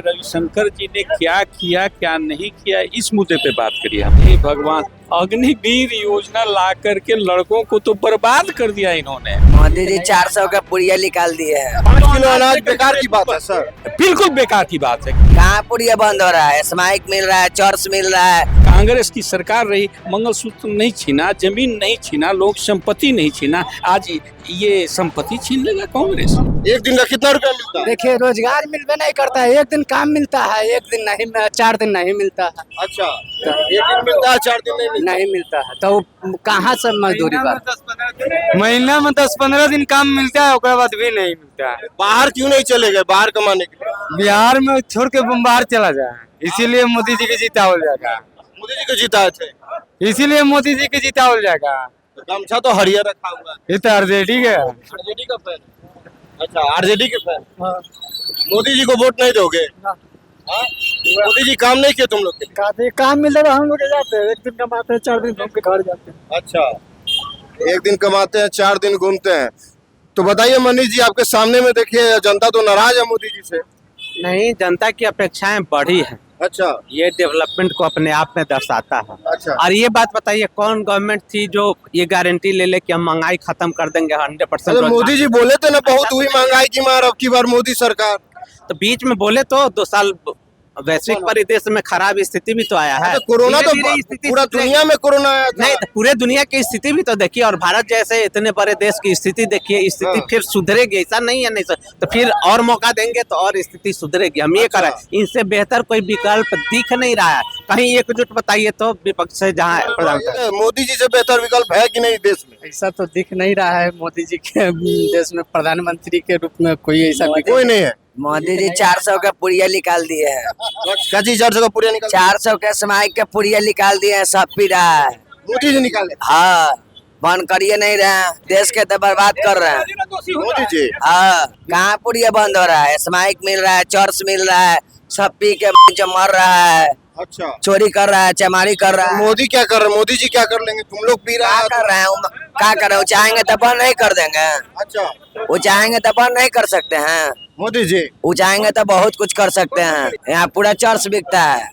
रविशंकर जी ने क्या किया क्या नहीं किया, इस मुद्दे पे बात करिए हम। हे भगवान, अग्निवीर योजना ला करके लड़कों को तो बर्बाद कर दिया इन्होंने। मोदी जी 400 का पुड़िया निकाल दिए हैं। 5 किलो अनाज बेकार की बात है सर। बिल्कुल बेकार की बात है। कहाँ पुड़िया बंद हो रहा है? स्माइक मिल रहा है, चॉर्स मिल रहा है। कांग्रेस की सरकार रही, मंगलसूत्र नहीं छीना, जमीन नहीं छीना, लोग संपत्ति नहीं छीना, आज ये संपत्ति छीन लेगा कांग्रेस। एक दिन का कितना रुपया मिलता है? देखिए, रोजगार मिलवे नहीं करता है। एक दिन काम मिलता है, एक दिन नहीं, 4 दिन नहीं मिलता है। अच्छा, एक दिन मिलता है, 4 दिन नहीं मिलता। नहीं मिलता है तो कहाँ से मजदूरी बात? महीना में 10-15 दिन काम मिलता है, उसके बाद भी नहीं मिलता है। बाहर क्यों नहीं चले गए बाहर कमाने के लिए? बिहार में छोड़ के बाहर चला जाए, इसीलिए मोदी जी के जितावल जाएगा। मोदी जी को जिताए थे, इसीलिए मोदी जी के जितावल जाएगा। तो गमछा तो हरियर रखा हुआ है। ये तो आरजेडी है। आरजेडी का फैन। अच्छा, आरजेडी के फैन। मोदी जी को वोट नहीं दोगे? हाँ? मोदी जी काम नहीं किए तुम लोग के लिए? काम मिलता है हम लोग जाते हैं, एक दिन कमाते हैं, 4 दिन घूम के घर जाते हैं। अच्छा, एक दिन कमाते हैं, 4 दिन घूमते हैं। तो बताइए मनीष जी, आपके सामने में देखिए जनता तो नाराज है मोदी जी से। नहीं, जनता की अपेक्षाएं बढ़ी हैं। अच्छा ये डेवलपमेंट को अपने आप में दर्शाता है। अच्छा, और ये बात बताइए, कौन गवर्नमेंट थी जो ये गारंटी ले ले कि हम महंगाई खत्म कर देंगे 100%? अरे मोदी जी बोले थे ना, बहुत हुई महंगाई की मार, अब की बार मोदी सरकार। तो बीच में बोले तो 2 साल वैश्विक परिदृश्य में खराब स्थिति भी तो आया है। कोरोना तो धीरे-धीरे स्थिति पूरा सुधरेगी। दुनिया में कोरोना आया था। नहीं, तो पूरे दुनिया की स्थिति भी तो देखिए, और भारत जैसे इतने बड़े देश की स्थिति देखिए, स्थिति हाँ। फिर सुधरेगी, ऐसा नहीं है। नहीं सर, तो फिर और मौका देंगे तो और स्थिति सुधरेगी। हम ये अच्छा। करें, इनसे बेहतर कोई विकल्प दिख नहीं रहा है। कहीं एकजुट बताइए तो विपक्ष से, जहाँ प्रधानमंत्री। ये मोदी जी से बेहतर विकल्प है कि नहीं देश में? ऐसा तो दिख नहीं रहा है। मोदी जी के देश में प्रधानमंत्री के रूप में कोई ऐसा कोई नहीं है। मोदी जी 400 का पुड़िया निकाल दिए हैं। क्या चीज 400 का पूरा निकाल? 400 का स्माइक का पुड़िया निकाल दिए हैं, सब पी रहा है। मोदी जी निकाले? हाँ, बंद करिए नहीं रहे हैं, देश के तो बर्बाद कर रहे हैं। मोदी जी हाँ, कहाँ पुड़िया बंद हो रहा है? स्माइक मिल रहा है, चॉर्स मिल रहा है, सब पी के जो मर रहा है, अच्छा, चोरी कर रहा है, चमारी कर रहा है। मोदी क्या कर रहे हैं? मोदी जी क्या कर लेंगे? तुम लोग पी रहे क्या हैं। कर रहे हैं? क्या कर रहे हैं? वो चाहेंगे तो बंद नहीं कर देंगे। अच्छा, वो चाहेंगे तो बंद नहीं कर सकते हैं। मोदी जी वो चाहेंगे तो बहुत कुछ कर सकते हैं। यहाँ पूरा चॉर्स बिकता है,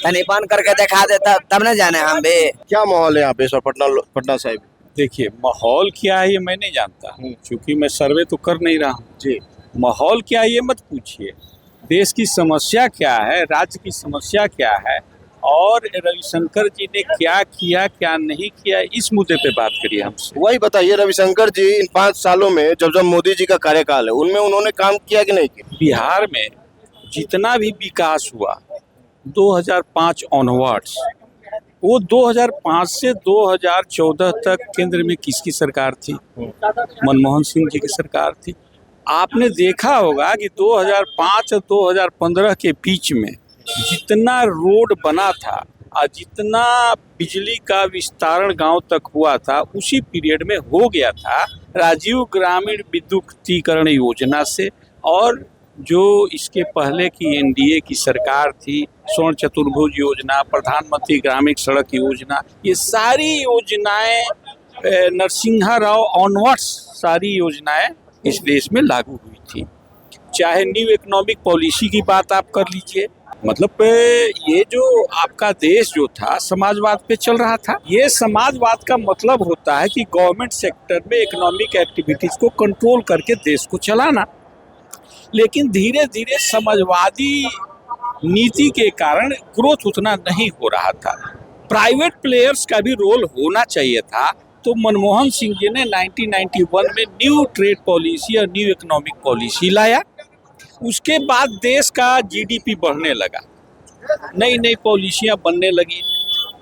तनी बंद करके दिखा देता तब न जाने हम भी। क्या माहौल है यहाँ पे सर? पटना साहिब देखिए, माहौल क्या है ये मैं नहीं जानता, क्योंकि मैं सर्वे तो कर नहीं रहा हूँ जी। माहौल क्या है ये मत पूछिए। देश की समस्या क्या है, राज्य की समस्या क्या है, और रविशंकर जी ने क्या किया क्या नहीं किया, इस मुद्दे पे बात करिए हमसे। वही बताइए, रविशंकर जी इन 5 सालों में जब मोदी जी का कार्यकाल है, उनमें उन्होंने काम किया कि नहीं किया? बिहार में जितना भी विकास हुआ 2005 ऑनवर्ड्स, वो 2005 से 2014 तक केंद्र में किसकी सरकार थी? मनमोहन सिंह जी की सरकार थी। आपने देखा होगा कि 2005 और 2015 के बीच में जितना रोड बना था और जितना बिजली का विस्तारण गांव तक हुआ था, उसी पीरियड में हो गया था राजीव ग्रामीण विद्युतीकरण योजना से। और जो इसके पहले की एनडीए की सरकार थी, स्वर्ण चतुर्भुज योजना, प्रधानमंत्री ग्रामीण सड़क योजना, ये सारी योजनाएं नरसिम्हा राव ऑनवर्ड्स सारी योजनाएं इस देश में लागू हुई थी। चाहे न्यू इकोनॉमिक पॉलिसी की बात आप कर लीजिए, मतलब ये जो आपका देश जो था समाजवाद पे चल रहा था। ये समाजवाद का मतलब होता है कि गवर्नमेंट सेक्टर में इकोनॉमिक एक्टिविटीज को कंट्रोल करके देश को चलाना। लेकिन धीरे धीरे समाजवादी नीति के कारण ग्रोथ उतना नहीं हो रहा था। प्राइवेट प्लेयर्स का भी रोल होना चाहिए था। तो मनमोहन सिंह जी ने 1991 में न्यू ट्रेड पॉलिसी और न्यू इकोनॉमिक पॉलिसी लाया। उसके बाद देश का जीडीपी बढ़ने लगा, नई नई पॉलिसियां बनने लगी।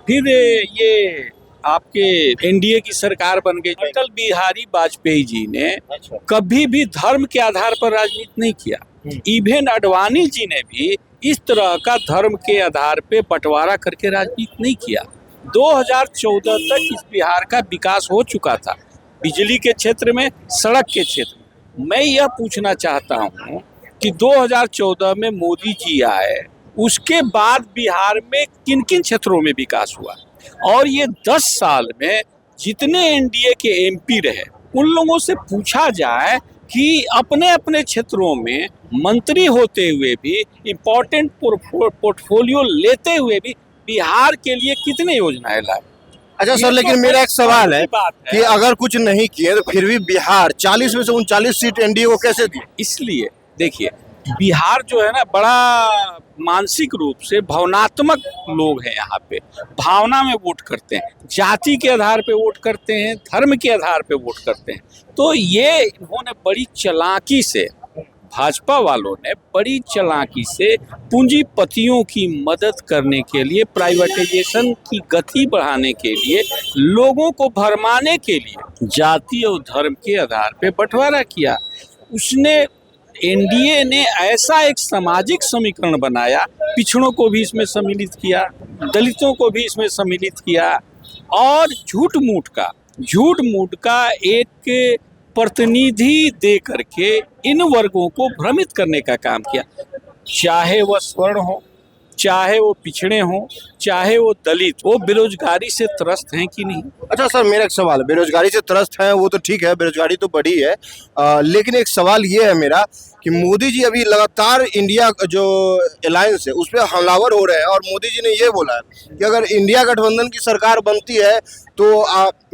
फिर ये आपके एनडीए की सरकार बन गई। अटल बिहारी वाजपेयी जी ने कभी भी धर्म के आधार पर राजनीति नहीं किया। इवन अडवाणी जी ने भी इस तरह का धर्म के आधार पे बंटवारा करके राजनीति नहीं किया। 2014 तक इस बिहार का विकास हो चुका था, बिजली के क्षेत्र में, सड़क के क्षेत्र में। मैं यह पूछना चाहता हूँ कि 2014 में मोदी जी आए, उसके बाद बिहार में किन किन क्षेत्रों में विकास हुआ, और ये 10 साल में जितने एनडीए के एमपी रहे उन लोगों से पूछा जाए कि अपने अपने क्षेत्रों में मंत्री होते हुए भी इम्पोर्टेंट पोर्टफोलियो लेते हुए भी बिहार के लिए कितने योजनाएं लाए। अच्छा सर, ये लेकिन तो मेरा एक सवाल है बड़ी बात है। कि अगर कुछ नहीं किए तो फिर भी बिहार 40 में से 39 सीट एनडीए को कैसे दी? इसलिए देखिए, बिहार जो है ना, बड़ा मानसिक रूप से भावनात्मक लोग हैं। यहाँ पे भावना में वोट करते हैं, जाति के आधार पे वोट करते हैं, धर्म के आधार पे वोट करते हैं। तो ये इन्होंने बड़ी चालाकी से, भाजपा वालों ने बड़ी चालाकी से पूंजीपतियों की मदद करने के लिए, प्राइवेटाइजेशन की गति बढ़ाने के लिए, लोगों को भरमाने के लिए जाति और धर्म के आधार पे बंटवारा किया। उसने, एनडीए ने ऐसा एक सामाजिक समीकरण बनाया, पिछड़ों को भी इसमें सम्मिलित किया, दलितों को भी इसमें सम्मिलित किया, और झूठ मूठ का एक प्रतिनिधि दे करके इन वर्गों को भ्रमित करने का काम किया। चाहे वह स्वर्ण हो, चाहे वो पिछड़े हों, चाहे वो दलित, वो बेरोजगारी से त्रस्त हैं कि नहीं। अच्छा सर, मेरा एक सवाल है, बेरोजगारी से त्रस्त है वो तो ठीक है, बेरोजगारी तो बढ़ी है, लेकिन एक सवाल ये है मेरा कि मोदी जी अभी लगातार इंडिया जो अलायंस है उस पर हमलावर हो रहे हैं, और मोदी जी ने ये बोला है कि अगर इंडिया गठबंधन की सरकार बनती है तो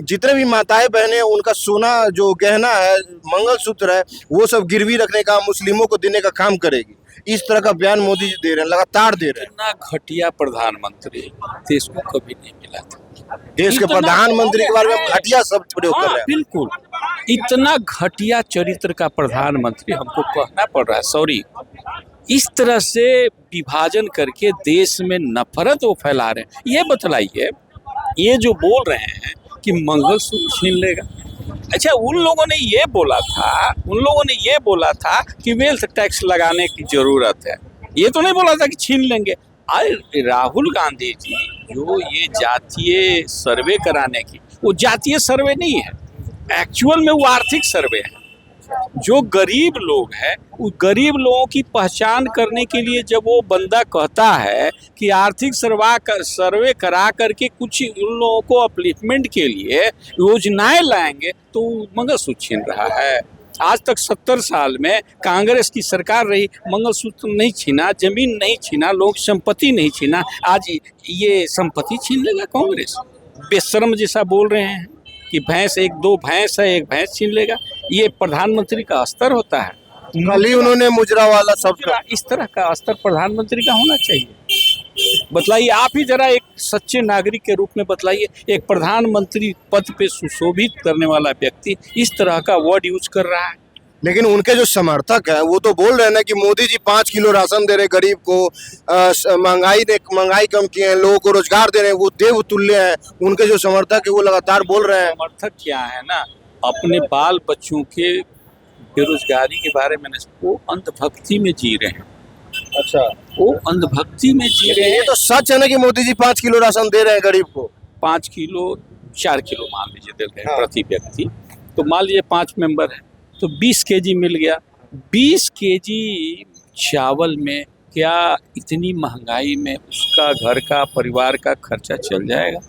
जितने भी माताएं बहनें उनका सोना जो गहना है, मंगलसूत्र है, वो सब गिरवी रखने का, मुस्लिमों को देने का काम करेगी। इस तरह का बयान मोदी जी दे रहे हैं, लगातार दे रहे हैं। इतना घटिया प्रधानमंत्री देश को कभी नहीं मिला था। देश के इतना- प्रधानमंत्री के बारे में घटिया सब प्रयोग कर हाँ, रहे हैं। बिल्कुल, इतना घटिया चरित्र का प्रधानमंत्री हमको कहना पड़ रहा है, सॉरी। इस तरह से विभाजन करके देश में नफरत वो फैला रहे हैं। ये बतलाइए, ये जो बोल रहे हैं कि मंगलसूत्र छीन लेगा, अच्छा उन लोगों ने ये बोला था कि वेल्थ टैक्स लगाने की जरूरत है, ये तो नहीं बोला था कि छीन लेंगे। अरे राहुल गांधी जी जो ये जातीय सर्वे कराने की, वो जातीय सर्वे नहीं है, एक्चुअल में वो आर्थिक सर्वे है। जो गरीब लोग हैं, उस गरीब लोगों की पहचान करने के लिए जब वो बंदा कहता है कि आर्थिक सर्वे करा करके कुछ उन लोगों को अपलिफ्टमेंट के लिए योजनाएं लाएंगे, तो मंगलसूत्र छीन रहा है। आज तक 70 साल में कांग्रेस की सरकार रही, मंगलसूत्र नहीं छीना, जमीन नहीं छीना, लोग संपत्ति नहीं छीना। आज ये संपत्ति छीन लेगा कांग्रेस? बेशर्म जैसा बोल रहे हैं कि भैंस, एक दो भैंस है, एक भैंस छीन लेगा। ये प्रधानमंत्री का स्तर होता है। कल ही उन्होंने मुजरा वाला सब इस तरह का स्तर प्रधानमंत्री का होना चाहिए। बतलाइए, आप ही जरा एक सच्चे नागरिक के रूप में बतलाइए, एक प्रधानमंत्री पद पे सुशोभित करने वाला व्यक्ति इस तरह का वर्ड यूज कर रहा है। लेकिन उनके जो समर्थक है वो तो बोल रहे हैं ना कि मोदी जी 5 किलो राशन दे रहे गरीब को, महंगाई कम किए हैं, लोगों को रोजगार दे रहे हैं, वो देव तुल्य हैं। उनके जो समर्थक है वो लगातार बोल रहे हैं। समर्थक क्या है ना, अपने बाल बच्चों के बेरोजगारी के बारे में वो अंधभक्ति में जी रहे हैं। अच्छा, वो अंधभक्ति में जी रहे ये हैं। तो सच है ना कि मोदी जी 5 किलो राशन दे रहे हैं गरीब को? 5 किलो 4 किलो मान लीजिए दे रहे हैं हाँ। प्रति व्यक्ति, तो मान लीजिए 5 मेंबर है तो 20 केजी मिल गया। 20 केजी चावल में क्या इतनी महंगाई में उसका घर का, परिवार का खर्चा चल जाएगा?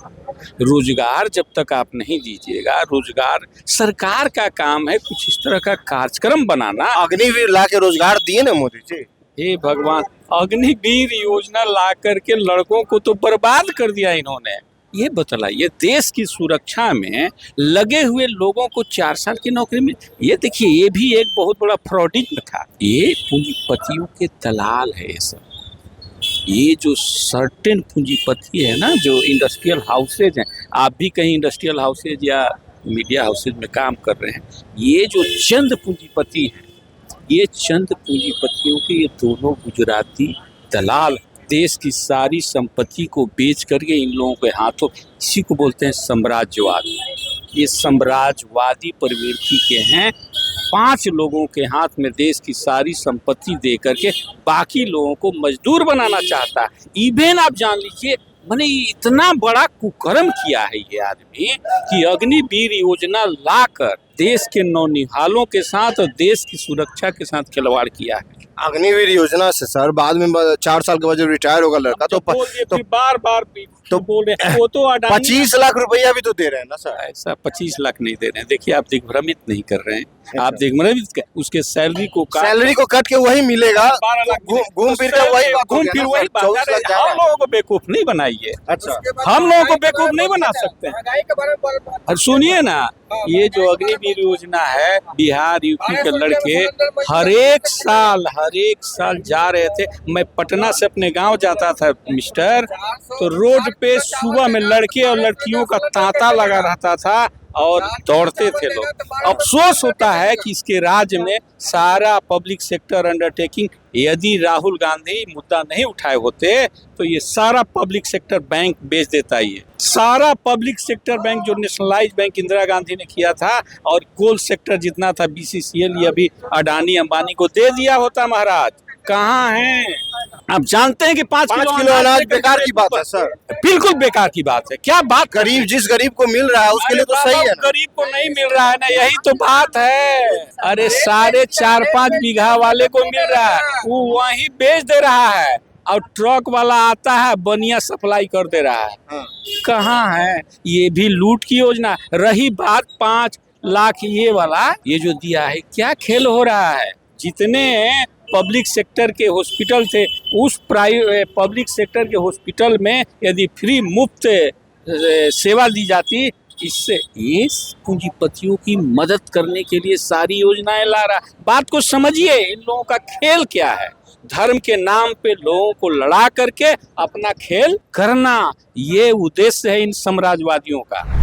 रोजगार जब तक आप नहीं दीजिएगा, रोजगार सरकार का काम है कुछ इस तरह का कार्यक्रम बनाना। अग्निवीर ला के रोजगार दिए ना मोदी जी। हे भगवान, अग्निवीर योजना ला करके लड़कों को तो बर्बाद कर दिया इन्होंने। ये बतलाइए, देश की सुरक्षा में लगे हुए लोगों को 4 साल की नौकरी मिल, ये देखिए, ये भी एक बहुत बड़ा फ्रॉडिज्म था। ये पूंजीपतियों के दलाल है। ये सब, ये जो सर्टेन पूंजीपति है ना, जो इंडस्ट्रियल हाउसेज हैं, आप भी कहीं इंडस्ट्रियल हाउसेज या मीडिया हाउसेज में काम कर रहे हैं, ये जो चंद पूंजीपति हैं, ये चंद पूंजीपतियों के ये दोनों गुजराती दलाल देश की सारी संपत्ति को बेच करके इन लोगों के हाथों, इसी को बोलते हैं साम्राज्यवाद। ये साम्राज्यवादी प्रवृत्ति के हैं। 5 लोगों के हाथ में देश की सारी संपत्ति दे करके बाकी लोगों को मजदूर बनाना चाहता है। इवन आप जान लीजिए, मैंने इतना बड़ा कुकर्म किया है ये आदमी कि अग्निवीर योजना लाकर देश के नौनिहालों के साथ और देश की सुरक्षा के साथ खिलवाड़ किया है। अग्निवीर योजना से सर बाद में 4 साल के बाद जब रिटायर होगा लड़का तो बार बार तो बोल रहे हैं वो तो अडानी 25 लाख रुपया भी तो दे रहे हैं ना सर। ऐसा 25 लाख नहीं दे रहे हैं। देखिए आप दिग्भ्रमित नहीं कर रहे हैं, आप दिग्भ्रमित उसके सैलरी को कट के वही मिलेगा, 12 लाख घूम फिर के वही बात हो घूम गया फिर ना वही सर, बात। 24 लाख अरे हम लोगों को बेवकूफ नहीं बनाइए, अच्छा हम लोगों को बेवकूफ नहीं बना सकते हैं। और सुनिए ना, ये जो अग्निवीर योजना है, बिहार यूपी के लड़के हर एक साल जा रहे थे। मैं पटना से अपने गांव जाता था मिस्टर, तो रोड पे सुबह में लड़के और लड़कियों का तांता लगा रहता था और दौड़ते थे लोग। अफसोस होता है कि इसके राज्य में सारा पब्लिक सेक्टर अंडरटेकिंग, यदि राहुल गांधी मुद्दा नहीं उठाए होते तो ये सारा पब्लिक सेक्टर बैंक बेच देता ही है। सारा पब्लिक सेक्टर बैंक जो नेशनलाइज बैंक इंदिरा गांधी ने किया था, और कोल सेक्टर जितना था BCCL, ये अभी अडानी अंबानी को दे दिया होता। महाराज कहाँ हैं आप? जानते हैं कि 5 किलो अनाज बेकार की बात है सर, बिल्कुल बेकार की बात है। क्या बात, जिस गरीब को मिल रहा है उसके लिए तो सही है ना। गरीब को नहीं मिल रहा है ना, यही तो बात है। अरे 4.5 बीघा वाले को मिल रहा है, वो वहीं बेच दे रहा है, और ट्रक वाला आता है बनिया सप्लाई कर दे रहा है। कहाँ है? ये भी लूट की योजना। रही बात 5 लाख ये वाला, ये जो दिया है, क्या खेल हो रहा है? जितने पब्लिक सेक्टर के हॉस्पिटल थे, उस पब्लिक सेक्टर के हॉस्पिटल में यदि फ्री मुफ्त सेवा दी जाती, इससे ये पूंजीपतियों की मदद करने के लिए सारी योजनाएं ला रहा। बात को समझिए, इन लोगों का खेल क्या है? धर्म के नाम पे लोगों को लड़ा करके अपना खेल करना, ये उद्देश्य है इन साम्राज्यवादियों का।